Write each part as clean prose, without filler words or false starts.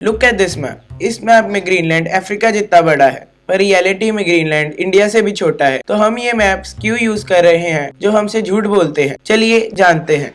Look at this map. इस map में Greenland Africa जितना बड़ा है, पर रियलिटी में ग्रीनलैंड इंडिया से भी छोटा है। तो हम ये मैप्स क्यों यूज कर रहे हैं जो हमसे झूठ बोलते हैं? चलिए जानते हैं।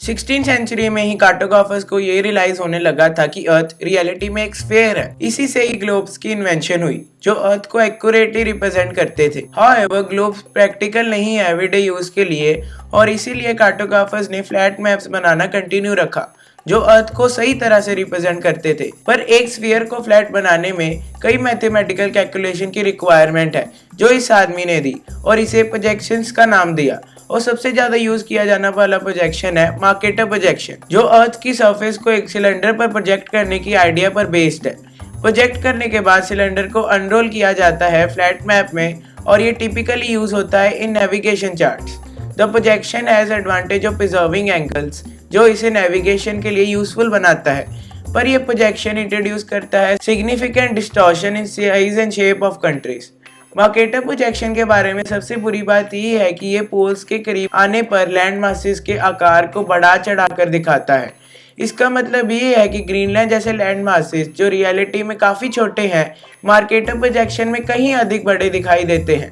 16वीं सेंचुरी में ही कार्टोग्राफर्स को ये रियलाइज होने लगा था कि अर्थ रियलिटी में एक स्फीयर है। इसी से ही ग्लोब्स की इन्वेंशन हुई जो अर्थ को एक्यूरेटली रिप्रेजेंट करते थे। हाउएवर ग्लोब्स प्रैक्टिकल नहीं है एवरीडे यूज के लिए, और इसीलिए कार्टोग्राफर्स ने फ्लैट मैप्स बनाना कंटिन्यू रखा जो अर्थ को सही तरह से रिप्रेजेंट करते थे। पर एक स्फीयर को फ्लैट बनाने में कई मैथमेटिकल कैलकुलेशन की रिक्वायरमेंट है जो इस आदमी ने दी और इसे प्रोजेक्शंस का नाम दिया। और सबसे ज्यादा यूज किया जाने वाला प्रोजेक्शन है मार्केटर प्रोजेक्शन, जो अर्थ की सरफेस को एक सिलेंडर पर प्रोजेक्ट करने की आइडिया पर बेस्ड है। प्रोजेक्ट करने के बाद सिलेंडर को अनरोल किया जाता है फ्लैट मैप में, और ये टिपिकली यूज होता है in navigation charts. The projection has advantage of preserving angles, जो इसे नेविगेशन के लिए यूजफुल बनाता है। पर यह प्रोजेक्शन इंट्रोड्यूस करता है significant distortion in size and shape of countries. Mercator projection के बारे में सबसे बुरी बात यह है कि ये पोल्स के करीब आने पर लैंड मासेस के आकार को बढ़ा चढ़ाकर दिखाता है। इसका मतलब ये है कि ग्रीनलैंड जैसे लैंड मासेस जो रियलिटी में काफी छोटे हैं, मार्केटर प्रोजेक्शन में कहीं अधिक बड़े दिखाई देते हैं।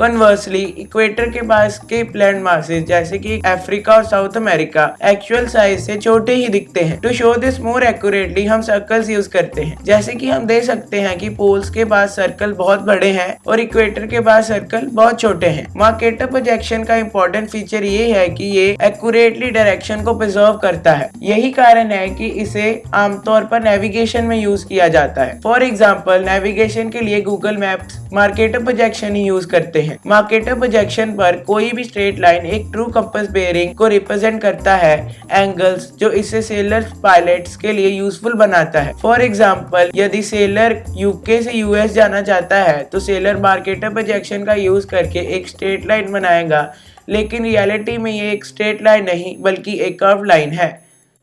कन्वर्सली, इक्वेटर के पास के लैंड मासेस जैसे कि अफ्रीका और साउथ अमेरिका एक्चुअल साइज से छोटे ही दिखते हैं। To show this more accurately हम सर्कल्स यूज करते हैं। जैसे कि हम देख सकते हैं कि पोल्स के पास सर्कल बहुत बड़े हैं और इक्वेटर के पास सर्कल बहुत छोटे हैं। मार्केटर प्रोजेक्शन का इम्पोर्टेंट फीचर ये है कि ये एक्यूरेटली डायरेक्शन को प्रिजर्व करता है। यही कारण है कि इसे आमतौर पर नेविगेशन में यूज किया जाता है। फॉर एग्जाम्पल, नेविगेशन के लिए गूगल मैप्स मार्केटर प्रोजेक्शन ही यूज करते हैं। मार्केटर प्रोजेक्शन पर कोई भी स्ट्रेट लाइन एक ट्रू कंपास बेयरिंग को रिप्रेजेंट करता है, एंगल्स जो इसे सेलर पायलट्स के लिए यूजफुल बनाता है। फॉर एग्जांपल, यदि सेलर यूके से यूएस जाना चाहता है तो सेलर मार्केटर प्रोजेक्शन का यूज करके एक स्ट्रेट लाइन बनाएगा, लेकिन रियलिटी में ये एक स्ट्रेट लाइन नहीं बल्कि एक कर्व लाइन है।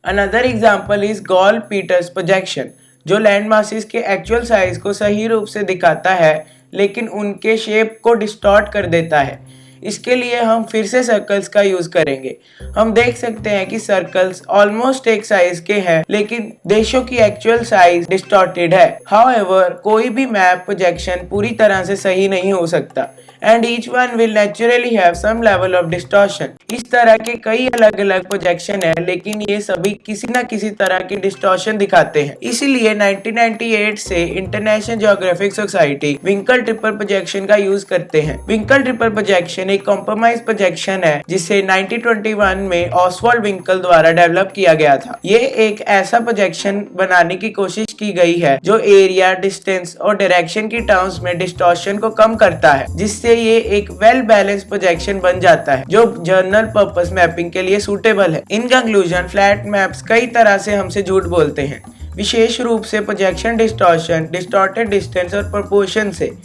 Another example is Gall Peters projection, जो लैंड मासेस के एक्चुअल साइज को सही रूप से दिखाता है लेकिन उनके शेप को डिस्टॉर्ट कर देता है। इसके लिए हम फिर से सर्कल्स का यूज करेंगे। हम देख सकते हैं कि सर्कल्स ऑलमोस्ट एक साइज के हैं लेकिन देशों की एक्चुअल साइज डिस्टॉर्टेड है। हाउएवर, कोई भी मैप प्रोजेक्शन पूरी तरह से सही नहीं हो सकता and each one will naturally have some level of distortion। इस तरह के कई अलग अलग प्रोजेक्शन है लेकिन ये सभी किसी न किसी तरह की डिस्टॉर्शन दिखाते हैं। इसीलिए 1998 से International Geographic Society Winkel Tripel projection का यूज करते हैं। विंकल ट्रिपल प्रोजेक्शन एक कॉम्प्रोमाइज प्रोजेक्शन है जिसे 1921 में ऑसवाल्ड विंकल द्वारा डेवलप किया गया था। ये एक ऐसा प्रोजेक्शन बनाने की कोशिश की गई है जो एरिया, डिस्टेंस और डायरेक्शन की टर्म्स में डिस्टॉर्शन को कम करता है, जिससे ये एक वेल बैलेंस प्रोजेक्शन बन जाता है जो जनरल पर्पस मैपिंग के लिए सूटेबल है। इन कंक्लूजन, फ्लैट मैप्स कई तरह से हमसे झूठ बोलते हैं, विशेष रूप से प्रोजेक्शन डिस्टॉर्शन, डिस्टॉर्टेड डिस्टेंस और प्रोपोर्शन से।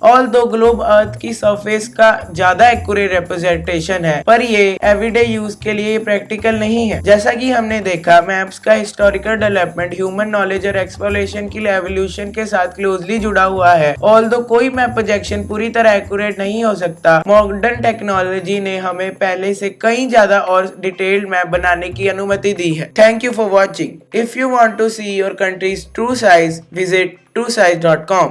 ऑल्दो ग्लोब अर्थ की सरफेस का ज्यादा एक्यूरेट रिप्रेजेंटेशन है, पर ये एवरीडे यूज के लिए प्रैक्टिकल नहीं है। जैसा कि हमने देखा, मैप्स का हिस्टोरिकल डेवलपमेंट ह्यूमन नॉलेज और एक्सप्लोरेशन की एवोल्यूशन के साथ क्लोजली जुड़ा हुआ है। ऑल्दो कोई मैप प्रोजेक्शन पूरी तरह एक्यूरेट नहीं हो सकता, मॉडर्न टेक्नोलॉजी ने हमें पहले से कहीं ज्यादा और डिटेल्ड मैप बनाने की अनुमति दी है। Thank you for watching. If you want to see your country's true size, visit truesize.com।